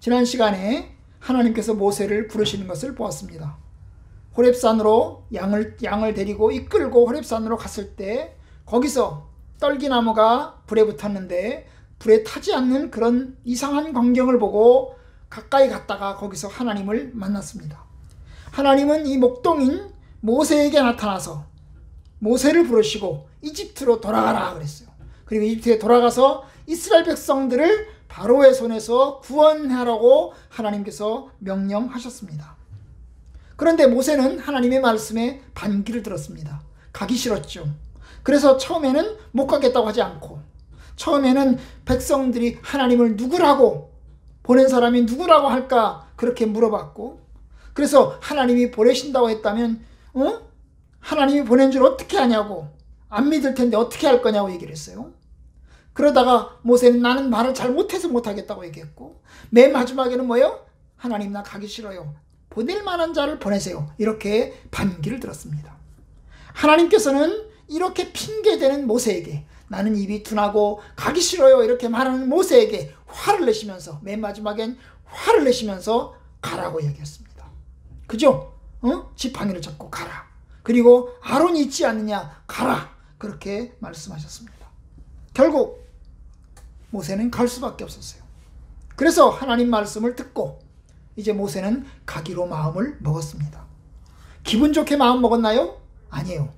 지난 시간에 하나님께서 모세를 부르시는 것을 보았습니다. 호렙산으로 양을 데리고 이끌고 호렙산으로 갔을 때 거기서 떨기나무가 불에 붙었는데 불에 타지 않는 그런 이상한 광경을 보고 가까이 갔다가 거기서 하나님을 만났습니다. 하나님은 이 목동인 모세에게 나타나서 모세를 부르시고 이집트로 돌아가라 그랬어요. 그리고 이집트에 돌아가서 이스라엘 백성들을 바로의 손에서 구원하라고 하나님께서 명령하셨습니다. 그런데 모세는 하나님의 말씀에 반기를 들었습니다. 가기 싫었죠. 그래서 처음에는 못 가겠다고 하지 않고, 처음에는 백성들이 하나님을 누구라고, 보낸 사람이 누구라고 할까 그렇게 물어봤고, 그래서 하나님이 보내신다고 했다면 하나님이 보낸 줄 어떻게 아냐고, 안 믿을 텐데 어떻게 할 거냐고 얘기를 했어요. 그러다가 모세는 나는 말을 잘 못해서 못하겠다고 얘기했고, 맨 마지막에는 뭐예요? 하나님 나 가기 싫어요. 보낼 만한 자를 보내세요. 이렇게 반기를 들었습니다. 하나님께서는 이렇게 핑계대는 모세에게, 나는 입이 둔하고 가기 싫어요 이렇게 말하는 모세에게 화를 내시면서, 맨 마지막엔 화를 내시면서 가라고 얘기했습니다. 그죠? 지팡이를 잡고 가라. 그리고 아론이 있지 않느냐 가라. 그렇게 말씀하셨습니다. 결국 모세는 갈 수밖에 없었어요. 그래서 하나님 말씀을 듣고 이제 모세는 가기로 마음을 먹었습니다. 기분 좋게 마음 먹었나요? 아니에요.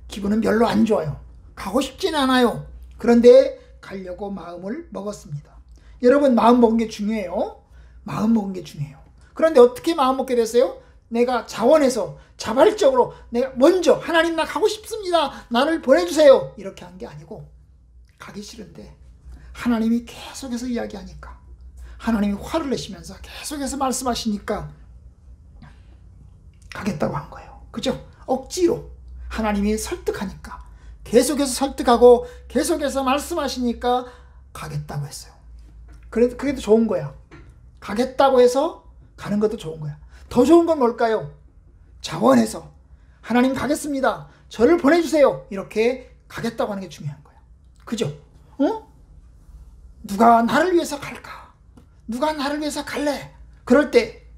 기분은 별로 안 좋아요. 가고 싶지는 않아요. 그런데 가려고 마음을 먹었습니다. 여러분, 마음 먹은 게 중요해요. 마음 먹은 게 중요해요. 그런데 어떻게 마음 먹게 됐어요? 내가 자원해서 자발적으로 내가 먼저 하나님 나 가고 싶습니다. 나를 보내주세요. 이렇게 한 게 아니고, 가기 싫은데 하나님이 계속해서 이야기하니까, 하나님이 화를 내시면서 계속해서 말씀하시니까 가겠다고 한 거예요. 그죠? 억지로 하나님이 설득하니까, 계속해서 설득하고 계속해서 말씀하시니까 가겠다고 했어요. 그게 더 좋은 거야. 가겠다고 해서 가는 것도 좋은 거야. 더 좋은 건 뭘까요? 자원해서 하나님 가겠습니다. 저를 보내주세요. 이렇게 가겠다고 하는 게 중요한 거야. 그죠? 누가 나를 위해서 갈까? 누가 나를 위해서 갈래? 그럴 때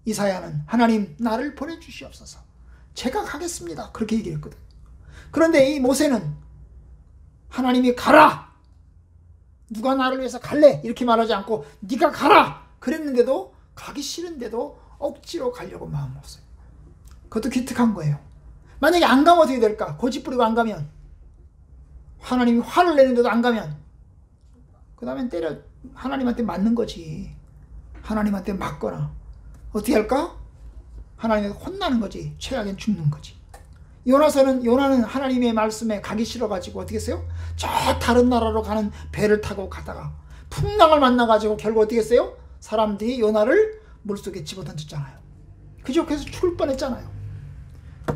이사야는 하나님 나를 보내주시옵소서. 제가 가겠습니다. 그렇게 얘기했거든. 그런데 이 모세는 하나님이 가라. 누가 나를 위해서 갈래? 이렇게 말하지 않고 네가 가라. 그랬는데도, 가기 싫은데도 억지로 가려고 마음 먹었어요. 그것도 기특한 거예요. 만약에 안 가면 어떻게 될까? 고집 부리고 안 가면, 하나님이 화를 내는데도 안 가면, 그 다음엔 하나님한테 맞는 거지. 하나님한테 맞거나 어떻게 할까? 하나님한테 혼나는 거지. 최악엔 죽는 거지. 요나는 하나님의 말씀에 가기 싫어가지고 어떻게 했어요? 저 다른 나라로 가는 배를 타고 가다가 풍랑을 만나가지고 결국 어떻게 했어요? 사람들이 요나를 물속에 집어던졌잖아요. 그죠? 그래서 죽을 뻔했잖아요.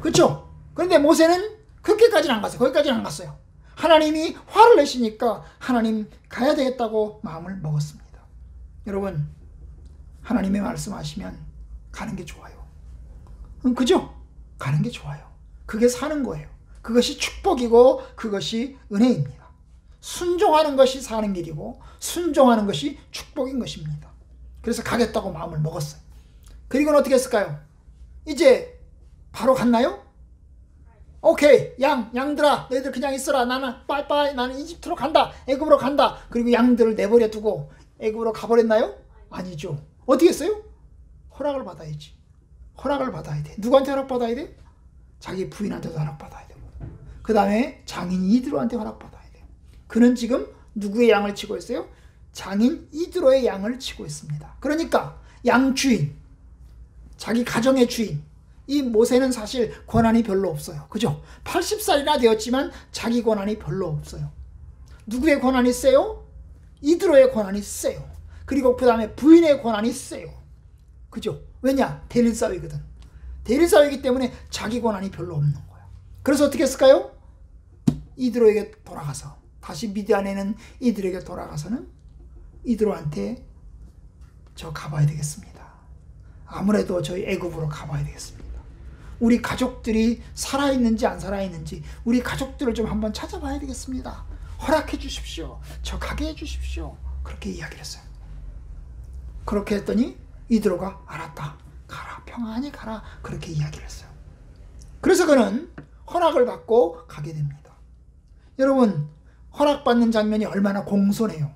그렇죠? 그런데 모세는 그렇게까지는 안 갔어요. 거기까지는 안 갔어요. 하나님이 화를 내시니까 하나님 가야 되겠다고 마음을 먹었습니다. 여러분, 하나님의 말씀하시면 가는 게 좋아요. 그죠? 가는 게 좋아요. 그게 사는 거예요. 그것이 축복이고 그것이 은혜입니다. 순종하는 것이 사는 길이고 순종하는 것이 축복인 것입니다. 그래서 가겠다고 마음을 먹었어요. 그리고는 어떻게 했을까요? 이제 바로 갔나요? 오케이, 양들아 너희들 그냥 있어라. 나는 빠이빠이, 나는 이집트로 간다. 애굽으로 간다. 그리고 양들을 내버려 두고 애굽으로 가버렸나요? 아니죠. 어떻게 했어요? 허락을 받아야지. 허락을 받아야 돼. 누구한테 허락받아야 돼? 자기 부인한테도 허락받아야 되고, 그 다음에 장인 이드로한테 허락받아야 돼요. 그는 지금 누구의 양을 치고 있어요? 장인 이드로의 양을 치고 있습니다. 그러니까 양 주인, 자기 가정의 주인, 이 모세는 사실 권한이 별로 없어요. 그죠? 80살이나 되었지만 자기 권한이 별로 없어요. 누구의 권한이 세요? 이드로의 권한이 세요. 그리고 그 다음에 부인의 권한이 세요. 그죠? 왜냐? 대릴사위거든. 대릴사위이기 때문에 자기 권한이 별로 없는 거야. 그래서 어떻게 했을까요? 이드로에게 돌아가서, 다시 미디안에는 이드로에게 돌아가서는 이드로한테 저 가봐야 되겠습니다. 아무래도 저희 애굽으로 가봐야 되겠습니다. 우리 가족들이 살아있는지 안 살아있는지 우리 가족들을 좀 한번 찾아봐야 되겠습니다. 허락해 주십시오. 저 가게 해 주십시오. 그렇게 이야기를 했어요. 그렇게 했더니 이드로가 알았다. 가라. 평안히 가라. 그렇게 이야기를 했어요. 그래서 그는 허락을 받고 가게 됩니다. 여러분, 허락받는 장면이 얼마나 공손해요.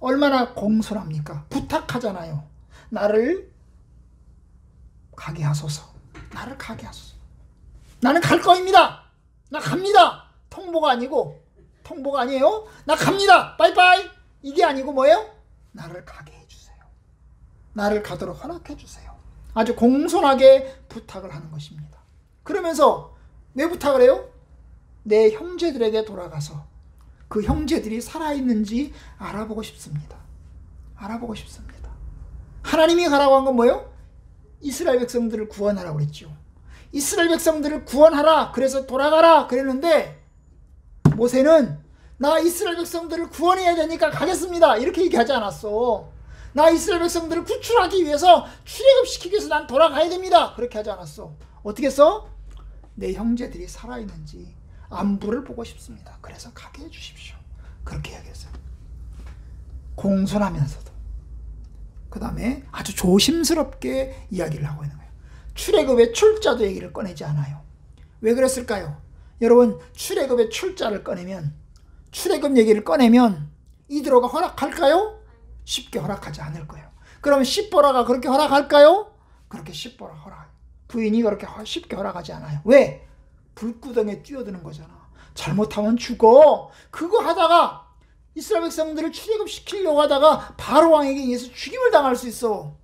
얼마나 공손합니까? 부탁하잖아요. 나를 가게 하소서. 나를 가게 하소서. 나는 갈 거입니다. 나 갑니다. 통보가 아니에요. 나 갑니다. 빠이빠이. 이게 아니고 뭐예요? 나를 가게 해주세요. 나를 가도록 허락해 주세요. 아주 공손하게 부탁을 하는 것입니다. 그러면서 왜 부탁을 해요? 내 형제들에게 돌아가서 그 형제들이 살아있는지 알아보고 싶습니다. 알아보고 싶습니다. 하나님이 가라고 한 건 뭐예요? 이스라엘 백성들을 구원하라고 그랬죠. 이스라엘 백성들을 구원하라. 그래서 돌아가라. 그랬는데 모세는 나 이스라엘 백성들을 구원해야 되니까 가겠습니다. 이렇게 얘기하지 않았어. 나 이스라엘 백성들을 구출하기 위해서 출애굽시키기 위해서 난 돌아가야 됩니다. 그렇게 하지 않았어. 어떻게 했어? 내 형제들이 살아있는지 안부를 보고 싶습니다. 그래서 가게 해주십시오. 그렇게 이야기했어요. 공손하면서도 그 다음에 아주 조심스럽게 이야기를 하고 있는 거예요. 출애굽의 출자도 얘기를 꺼내지 않아요. 왜 그랬을까요? 여러분, 출애굽의 출자를 꺼내면, 출애굽 얘기를 꺼내면 이드로가 허락할까요? 쉽게 허락하지 않을 거예요. 그러면 십보라가 그렇게 허락할까요? 그렇게 십보라 부인이 그렇게 쉽게 허락하지 않아요. 왜? 불구덩이에 뛰어드는 거잖아. 잘못하면 죽어. 그거 하다가 이스라엘 백성들을 출애굽시키려고 하다가 바로 왕에게 의해서 죽임을 당할 수 있어.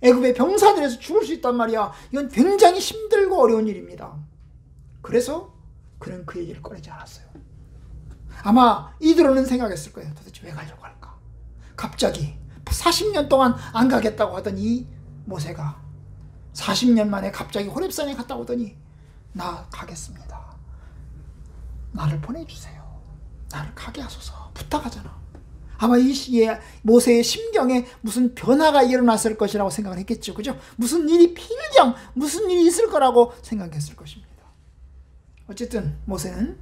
애굽의 병사들에서 죽을 수 있단 말이야. 이건 굉장히 힘들고 어려운 일입니다. 그래서 그는 그 얘기를 꺼내지 않았어요. 아마 이드로는 생각했을 거예요. 도대체 왜 가려고 할까? 갑자기 40년 동안 안 가겠다고 하던 이 모세가 40년 만에 갑자기 호렙산에 갔다 오더니 나 가겠습니다. 나를 보내주세요. 나를 가게 하소서. 부탁하잖아. 아마 이 시기에 모세의 심경에 무슨 변화가 일어났을 것이라고 생각을 했겠죠. 그죠? 무슨 일이 필경, 무슨 일이 있을 거라고 생각했을 것입니다. 어쨌든 모세는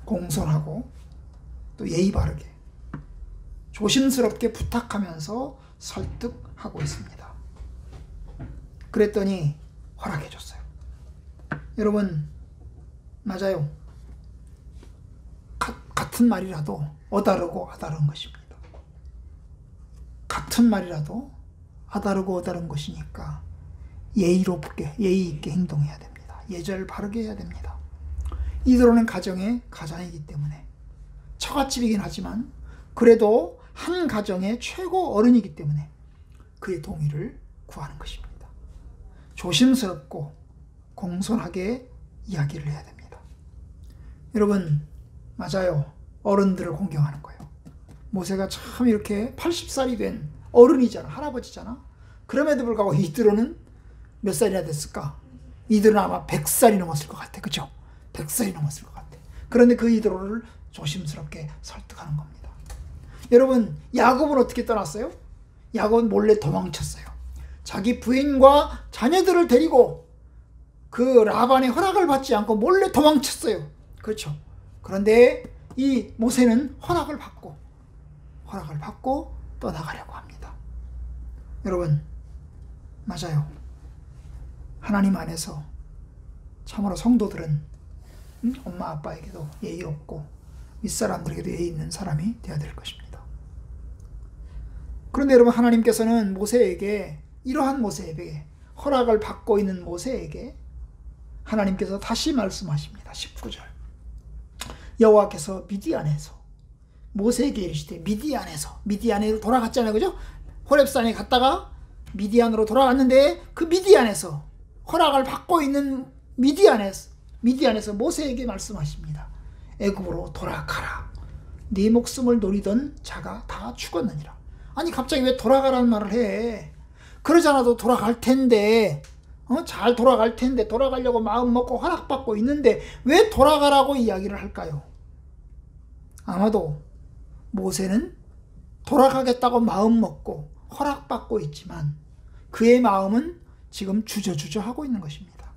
공손하고 또 예의 바르게 조심스럽게 부탁하면서 설득하고 있습니다. 그랬더니 허락해 줬어요. 여러분, 맞아요. 같은 말이라도 어다르고 아다른 것입니다. 같은 말이라도 아다르고 어다른 것이니까 예의롭게, 예의 있게 행동해야 됩니다. 예절 바르게 해야 됩니다. 이드로는 가정의 가장이기 때문에 처갓집이긴 하지만 그래도 한 가정의 최고 어른이기 때문에 그의 동의를 구하는 것입니다. 조심스럽고 공손하게 이야기를 해야 됩니다. 여러분, 맞아요. 어른들을 공경하는 거예요. 모세가 참 이렇게 80살이 된 어른이잖아. 할아버지잖아. 그럼에도 불구하고 이드로는 몇 살이나 됐을까? 이드로는 아마 100살이 넘었을 것 같아. 그죠? 100살이 넘었을 것 같아. 그런데 그 이드로를 조심스럽게 설득하는 겁니다. 여러분, 야곱은 어떻게 떠났어요? 야곱은 몰래 도망쳤어요. 자기 부인과 자녀들을 데리고 그 라반의 허락을 받지 않고 몰래 도망쳤어요. 그렇죠? 그런데 이 모세는 허락을 받고 떠나가려고 합니다. 여러분, 맞아요. 하나님 안에서 참으로 성도들은 엄마 아빠에게도 예의 없고 윗사람들에게도 예의 있는 사람이 되어야 될 것입니다. 그런데 여러분, 하나님께서는 모세에게, 이러한 모세에게, 허락을 받고 있는 모세에게 하나님께서 다시 말씀하십니다. 19절. 여호와께서 미디안에서 모세에게 이르시되, 미디안으로 돌아갔잖아요. 그죠? 호렙산에 갔다가 미디안으로 돌아갔는데 그 미디안에서 허락을 받고 있는 미디안에서 모세에게 말씀하십니다. 애굽으로 돌아가라. 네 목숨을 노리던 자가 다 죽었느니라. 아니, 갑자기 왜 돌아가라는 말을 해? 그러지 않아도 돌아갈 텐데, 잘 돌아갈 텐데, 돌아가려고 마음 먹고 허락받고 있는데 왜 돌아가라고 이야기를 할까요? 아마도 모세는 돌아가겠다고 마음 먹고 허락받고 있지만 그의 마음은 지금 주저주저하고 있는 것입니다.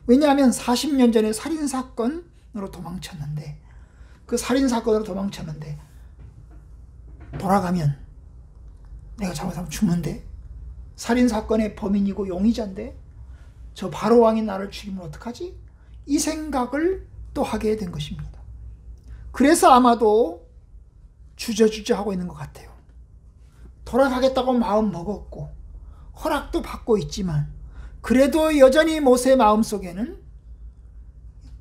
왜냐하면 40년 전에 살인사건으로 도망쳤는데, 그 살인사건으로 도망쳤는데 돌아가면 내가 잘못하면 죽는데, 살인사건의 범인이고 용의자인데 저 바로왕이 나를 죽이면 어떡하지? 이 생각을 또 하게 된 것입니다. 그래서 아마도 주저주저 하고 있는 것 같아요. 돌아가겠다고 마음 먹었고 허락도 받고 있지만 그래도 여전히 모세의 마음속에는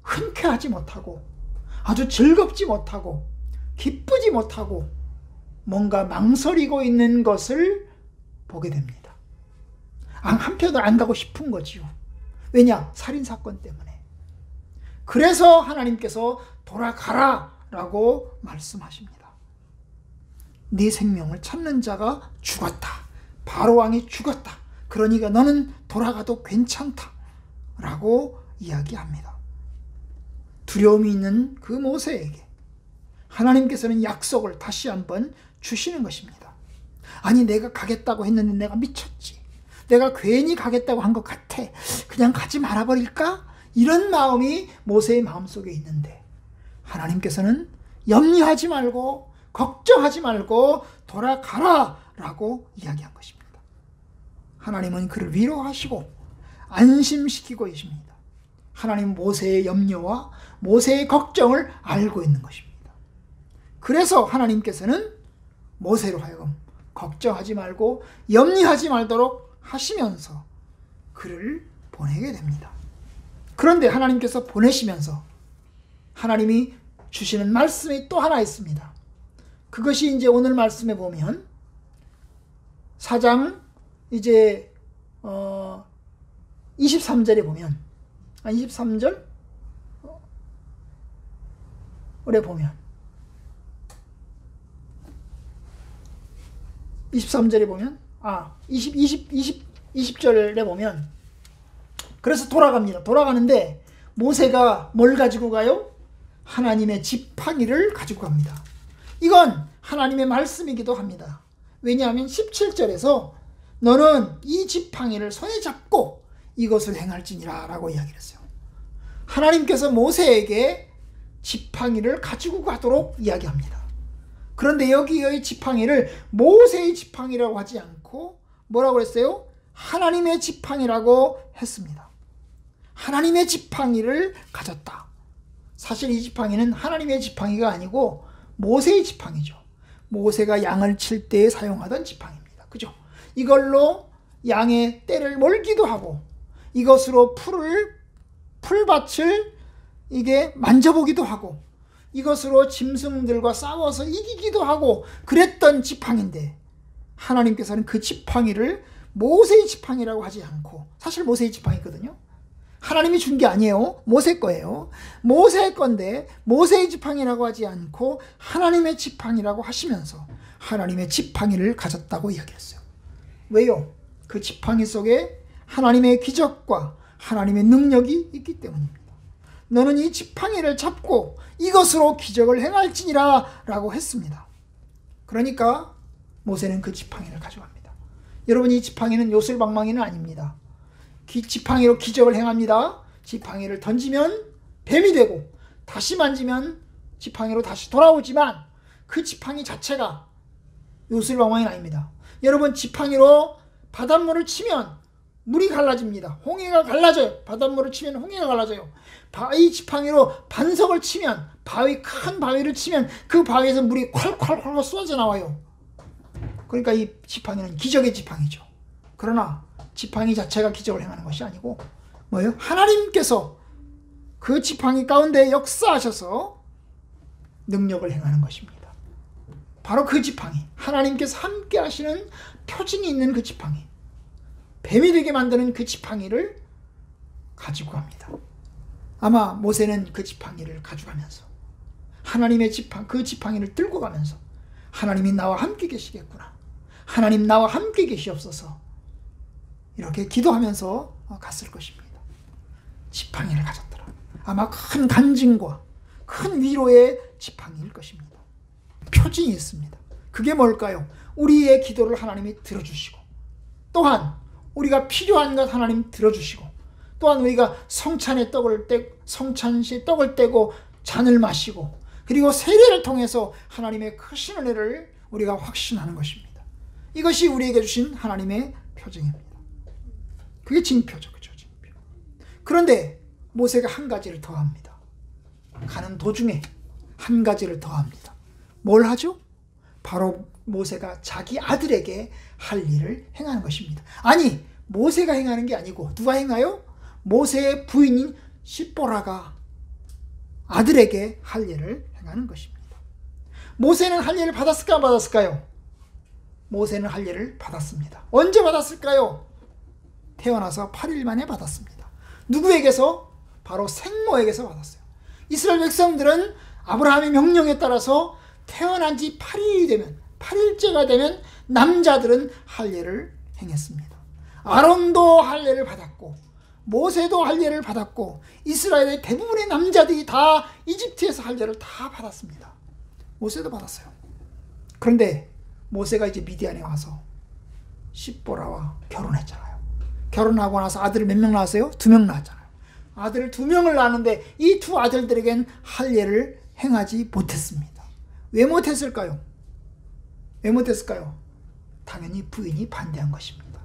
흔쾌하지 못하고 아주 즐겁지 못하고 기쁘지 못하고 뭔가 망설이고 있는 것을 보게 됩니다. 한편으로 안 가고 싶은 거지요. 왜냐? 살인사건 때문에. 그래서 하나님께서 돌아가라 라고 말씀하십니다. 네 생명을 찾는 자가 죽었다. 바로왕이 죽었다. 그러니까 너는 돌아가도 괜찮다 라고 이야기합니다. 두려움이 있는 그 모세에게 하나님께서는 약속을 다시 한번 주시는 것입니다. 아니, 내가 가겠다고 했는데 내가 미쳤지. 내가 괜히 가겠다고 한 것 같아. 그냥 가지 말아버릴까? 이런 마음이 모세의 마음속에 있는데 하나님께서는 염려하지 말고 걱정하지 말고 돌아가라 라고 이야기한 것입니다. 하나님은 그를 위로하시고 안심시키고 계십니다. 하나님은 모세의 염려와 모세의 걱정을 알고 있는 것입니다. 그래서 하나님께서는 모세로 하여금 걱정하지 말고 염려하지 말도록 하시면서 그를 보내게 됩니다. 그런데 하나님께서 보내시면서 하나님이 주시는 말씀이 또 하나 있습니다. 그것이 이제 오늘 말씀에 보면 4장 이제 23절에 보면 23절 에 보면 23절에 보면 20절에 보면 그래서 돌아갑니다. 돌아가는데 모세가 뭘 가지고 가요? 하나님의 지팡이를 가지고 갑니다. 이건 하나님의 말씀이기도 합니다. 왜냐하면 17절에서 너는 이 지팡이를 손에 잡고 이것을 행할지니라 라고 이야기를 했어요. 하나님께서 모세에게 지팡이를 가지고 가도록 이야기합니다. 그런데 여기의 지팡이를 모세의 지팡이라고 하지 않고 뭐라고 했어요? 하나님의 지팡이라고 했습니다. 하나님의 지팡이를 가졌다. 사실 이 지팡이는 하나님의 지팡이가 아니고 모세의 지팡이죠. 모세가 양을 칠 때 사용하던 지팡이입니다. 그죠? 이걸로 양의 떼를 몰기도 하고 이것으로 풀밭을 이게 만져보기도 하고 이것으로 짐승들과 싸워서 이기기도 하고 그랬던 지팡이인데 하나님께서는 그 지팡이를 모세의 지팡이라고 하지 않고 사실 모세의 지팡이거든요. 하나님이 준 게 아니에요. 모세 거예요. 모세의 건데 모세의 지팡이라고 하지 않고 하나님의 지팡이라고 하시면서 하나님의 지팡이를 가졌다고 이야기했어요. 왜요? 그 지팡이 속에 하나님의 기적과 하나님의 능력이 있기 때문입니다. 너는 이 지팡이를 잡고 이것으로 기적을 행할지니라 라고 했습니다. 그러니까 모세는 그 지팡이를 가져갑니다. 여러분, 이 지팡이는 요술방망이는 아닙니다. 지팡이로 기적을 행합니다. 지팡이를 던지면 뱀이 되고 다시 만지면 지팡이로 다시 돌아오지만 그 지팡이 자체가 요술방망이는 아닙니다. 여러분, 지팡이로 바닷물을 치면 물이 갈라집니다. 홍해가 갈라져요. 바닷물을 치면 홍해가 갈라져요. 이 지팡이로 반석을 치면 큰 바위를 치면 그 바위에서 물이 콸콸콸 쏟아져 나와요. 그러니까 이 지팡이는 기적의 지팡이죠. 그러나 지팡이 자체가 기적을 행하는 것이 아니고 뭐예요? 하나님께서 그 지팡이 가운데 역사하셔서 능력을 행하는 것입니다. 바로 그 지팡이, 하나님께서 함께 하시는 표징이 있는 그 지팡이, 뱀이 되게 만드는 그 지팡이를 가지고 갑니다. 아마 모세는 그 지팡이를 가져가면서 하나님의 그 지팡이를 들고 가면서 하나님이 나와 함께 계시겠구나, 하나님 나와 함께 계시옵소서, 이렇게 기도하면서 갔을 것입니다. 지팡이를 가졌더라. 아마 큰 간증과 큰 위로의 지팡이일 것입니다. 표징이 있습니다. 그게 뭘까요? 우리의 기도를 하나님이 들어주시고, 또한 우리가 필요한 것 하나님 들어주시고, 또한 우리가 성찬시에 떡을 떼고 잔을 마시고, 그리고 세례를 통해서 하나님의 크신 은혜를 우리가 확신하는 것입니다. 이것이 우리에게 주신 하나님의 표징입니다. 그게 징표죠. 그죠? 징표. 그런데 모세가 한 가지를 더 합니다. 가는 도중에 한 가지를 더 합니다. 뭘 하죠? 바로 모세가 자기 아들에게 할 일을 행하는 것입니다. 아니, 모세가 행하는 게 아니고 누가 행하요? 모세의 부인인 시보라가 아들에게 할 일을 행하는 것입니다. 모세는 할 일을 받았을까 안 받았을까요? 모세는 할 일을 받았습니다. 언제 받았을까요? 태어나서 8일 만에 받았습니다. 누구에게서? 바로 생모에게서 받았어요. 이스라엘 백성들은 아브라함의 명령에 따라서 태어난 지 8일이 되면, 8일째가 되면 남자들은 할례를 행했습니다. 아론도 할례를 받았고 모세도 할례를 받았고 이스라엘의 대부분의 남자들이 다 이집트에서 할례를 다 받았습니다. 모세도 받았어요. 그런데 모세가 이제 미디안에 와서 십보라와 결혼했잖아요. 결혼하고 나서 아들을 몇 명 낳았어요? 2명 낳았잖아요. 아들을 2명을 낳았는데 이 두 아들들에겐 할례를 행하지 못했습니다. 왜 못했을까요? 왜 못했을까요? 당연히 부인이 반대한 것입니다.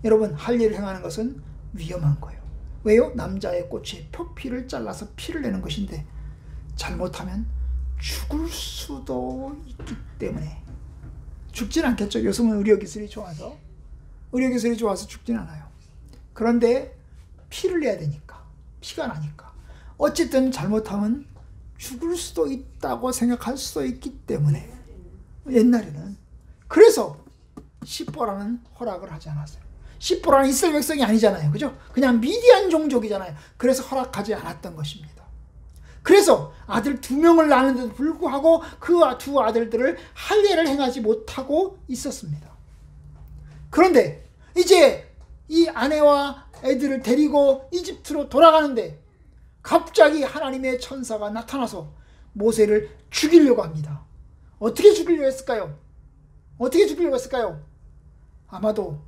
여러분, 할례를 행하는 것은 위험한 거예요. 왜요? 남자의 꼬치에 표피를 잘라서 피를 내는 것인데 잘못하면 죽을 수도 있기 때문에. 죽진 않겠죠. 요즘은 의료기술이 좋아서 죽진 않아요. 그런데 피를 내야 되니까, 피가 나니까, 어쨌든 잘못하면 죽을 수도 있다고 생각할 수도 있기 때문에 옛날에는, 그래서 십보라는 허락을 하지 않았어요. 십보라는 이스라엘 백성이 아니잖아요. 그죠? 그냥 미디안 종족이잖아요. 그래서 허락하지 않았던 것입니다. 그래서 아들 2명을 낳았는데도 불구하고 그 두 아들들을 할례를 행하지 못하고 있었습니다. 그런데 이제 이 아내와 애들을 데리고 이집트로 돌아가는데 갑자기 하나님의 천사가 나타나서 모세를 죽이려고 합니다. 어떻게 죽이려고 했을까요? 어떻게 죽이려고 했을까요? 아마도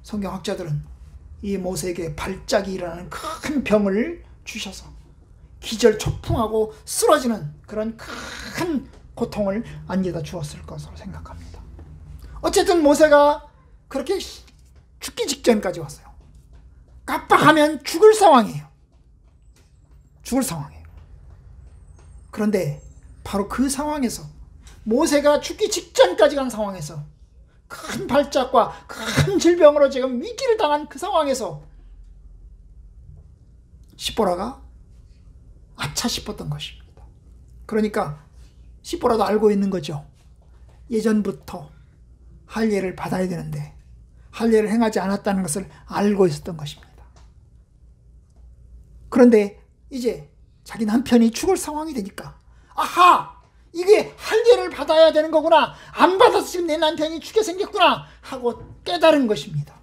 성경학자들은 이 모세에게 발작이 일어나는 큰 병을 주셔서 기절초풍하고 쓰러지는 그런 큰 고통을 안겨다 주었을 것으로 생각합니다. 어쨌든 모세가 그렇게 죽기 직전까지 왔어요. 깜빡하면 죽을 상황이에요. 죽을 상황이에요. 그런데 바로 그 상황에서, 모세가 죽기 직전까지 간 상황에서, 큰 발작과 큰 질병으로 지금 위기를 당한 그 상황에서 십보라가 아차 싶었던 것입니다. 그러니까 십보라도 알고 있는 거죠. 예전부터 할례를 받아야 되는데 할례를 행하지 않았다는 것을 알고 있었던 것입니다. 그런데 이제 자기 남편이 죽을 상황이 되니까, 아하! 이게 할례를 받아야 되는 거구나, 안 받아서 지금 내 남편이 죽게 생겼구나 하고 깨달은 것입니다.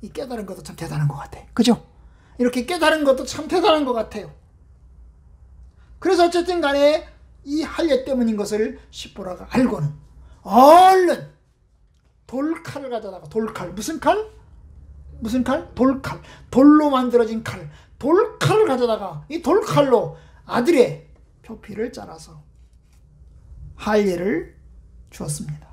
이 깨달은 것도 참 대단한 것 같아요. 그죠? 이렇게 깨달은 것도 참 대단한 것 같아요. 그래서 어쨌든 간에 이 할례 때문인 것을 십보라가 알고는 얼른 돌칼을 가져다가, 돌칼, 무슨 칼? 무슨 칼? 돌칼. 돌로 만들어진 칼. 돌칼을 가져다가 이 돌칼로 아들의 표피를 잘라서 할례를 주었습니다.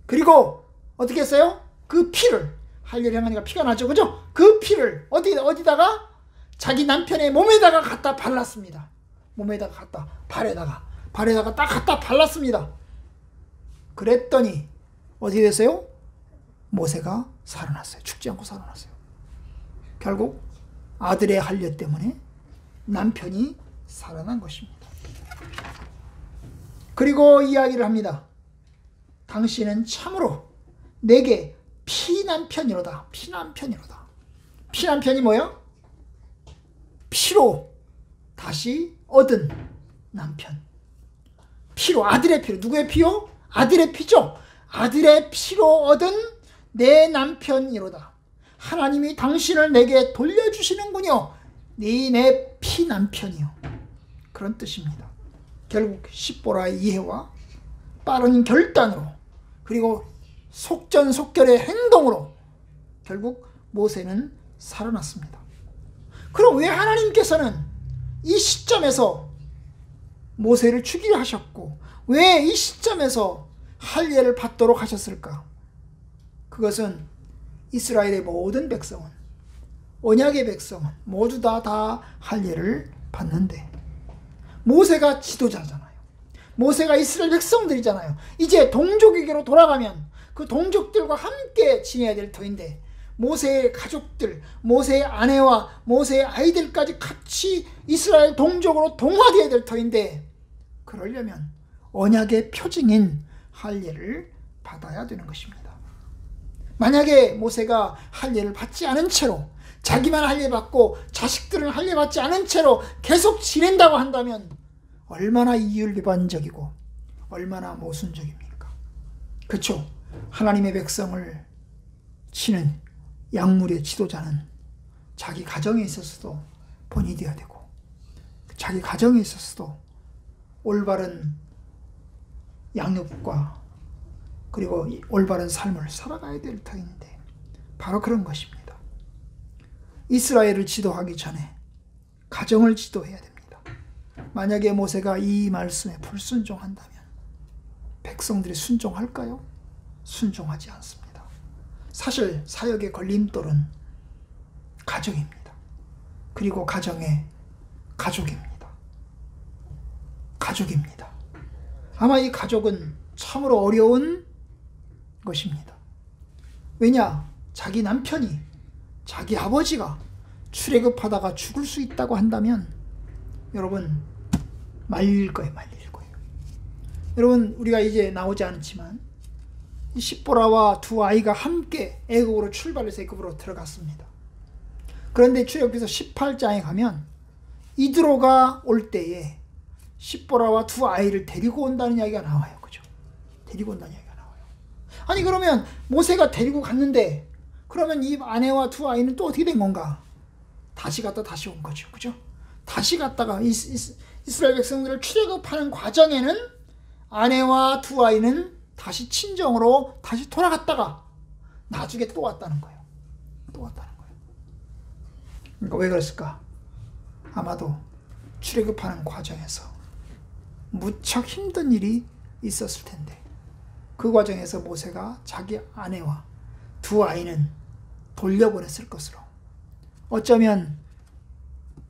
그리고 어떻게 했어요? 그 피를, 할례를 행하니까 피가 나죠. 그죠? 그 피를 어디다가? 자기 남편의 몸에다가 갖다 발랐습니다. 몸에다가 갖다, 발에다가 딱 갖다 발랐습니다. 그랬더니 어떻게 됐어요? 모세가 살아났어요. 죽지 않고 살아났어요. 결국 아들의 할례 때문에 남편이 살아난 것입니다. 그리고 이야기를 합니다. 당신은 참으로 내게 피남편이로다. 피남편이로다. 피남편이 뭐야? 피로 다시 얻은 남편. 피로, 아들의 피로. 누구의 피요? 아들의 피죠. 아들의 피로 얻은 내 남편이로다. 하나님이 당신을 내게 돌려주시는군요. 내 피남편이요. 그런 뜻입니다. 결국 십보라의 이해와 빠른 결단으로, 그리고 속전속결의 행동으로 결국 모세는 살아났습니다. 그럼 왜 하나님께서는 이 시점에서 모세를 죽이려 하셨고 왜 이 시점에서 할례를 받도록 하셨을까? 그것은 이스라엘의 모든 백성은, 언약의 백성은 모두 다 할례를 받는데, 모세가 지도자잖아요. 모세가 이스라엘 백성들이잖아요. 이제 동족에게로 돌아가면 그 동족들과 함께 지내야 될 터인데, 모세의 가족들, 모세의 아내와 모세의 아이들까지 같이 이스라엘 동족으로 동화되어야 될 터인데, 그러려면 언약의 표징인 할례를 받아야 되는 것입니다. 만약에 모세가 할례를 받지 않은 채로, 자기만 할례 받고 자식들은 할례 받지 않은 채로 계속 지낸다고 한다면 얼마나 이율배반적이고 얼마나 모순적입니까? 그렇죠? 하나님의 백성을 치는 약물의 지도자는 자기 가정에 있어서도 본이 되어야 되고, 자기 가정에 있어서도 올바른 양육과 그리고 올바른 삶을 살아가야 될 터인데, 바로 그런 것입니다. 이스라엘을 지도하기 전에 가정을 지도해야 됩니다. 만약에 모세가 이 말씀에 불순종한다면 백성들이 순종할까요? 순종하지 않습니다. 사실 사역의 걸림돌은 가정입니다. 그리고 가정의 가족입니다. 가족입니다. 아마 이 가족은 참으로 어려운 것입니다. 왜냐? 자기 남편이, 자기 아버지가 출애굽하다가 죽을 수 있다고 한다면 여러분 말릴 거예요. 말릴 거예요. 여러분, 우리가 이제 나오지 않지만 이 십보라와 두 아이가 함께 애굽으로 출발해서 애굽으로 들어갔습니다. 그런데 출애굽기서 18장에 가면 이드로가 올 때에 십보라와 두 아이를 데리고 온다는 이야기가 나와요. 그죠? 데리고 온다는 이야기가 나와요. 아니, 그러면 모세가 데리고 갔는데 그러면 이 아내와 두 아이는 또 어떻게 된 건가? 다시 갔다 다시 온 거죠. 그죠? 다시 갔다가 이스라엘 백성들을 출애굽하는 과정에는 아내와 두 아이는 다시 친정으로 다시 돌아갔다가 나중에 또 왔다는 거예요. 또 왔다는 거예요. 그러니까 왜 그랬을까? 아마도 출애굽하는 과정에서 무척 힘든 일이 있었을 텐데, 그 과정에서 모세가 자기 아내와 두 아이는 돌려보냈을 것으로, 어쩌면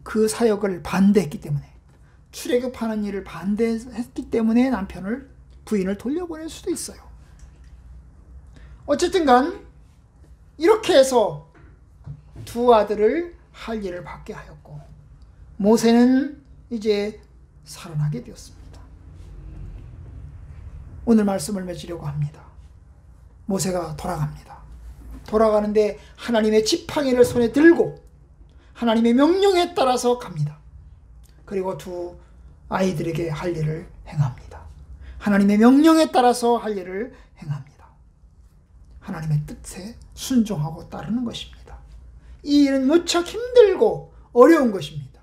그 사역을 반대했기 때문에, 출애굽하는 일을 반대했기 때문에 부인을 돌려보낼 수도 있어요. 어쨌든 간 이렇게 해서 두 아들을 할례를 받게 하였고, 모세는 이제 살아나게 되었습니다. 오늘 말씀을 맺으려고 합니다. 모세가 돌아갑니다. 돌아가는데 하나님의 지팡이를 손에 들고 하나님의 명령에 따라서 갑니다. 그리고 두 아이들에게 할례를 행합니다. 하나님의 명령에 따라서 할례를 행합니다. 하나님의 뜻에 순종하고 따르는 것입니다. 이 일은 무척 힘들고 어려운 것입니다.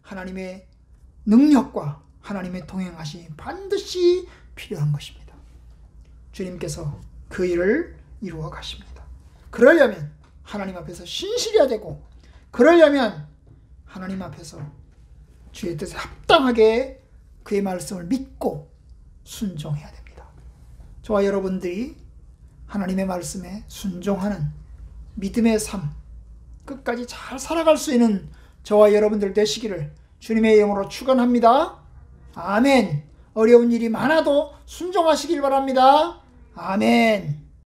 하나님의 능력과 하나님의 동행하심이 반드시 필요한 것입니다. 주님께서 그 일을 이루어 가십니다. 그러려면 하나님 앞에서 신실해야 되고, 그러려면 하나님 앞에서 주의 뜻에 합당하게 그의 말씀을 믿고 순종해야 됩니다. 저와 여러분들이 하나님의 말씀에 순종하는 믿음의 삶, 끝까지 잘 살아갈 수 있는 저와 여러분들 되시기를 주님의 이름으로 축원합니다. 아멘. 어려운 일이 많아도 순종하시길 바랍니다. 아멘.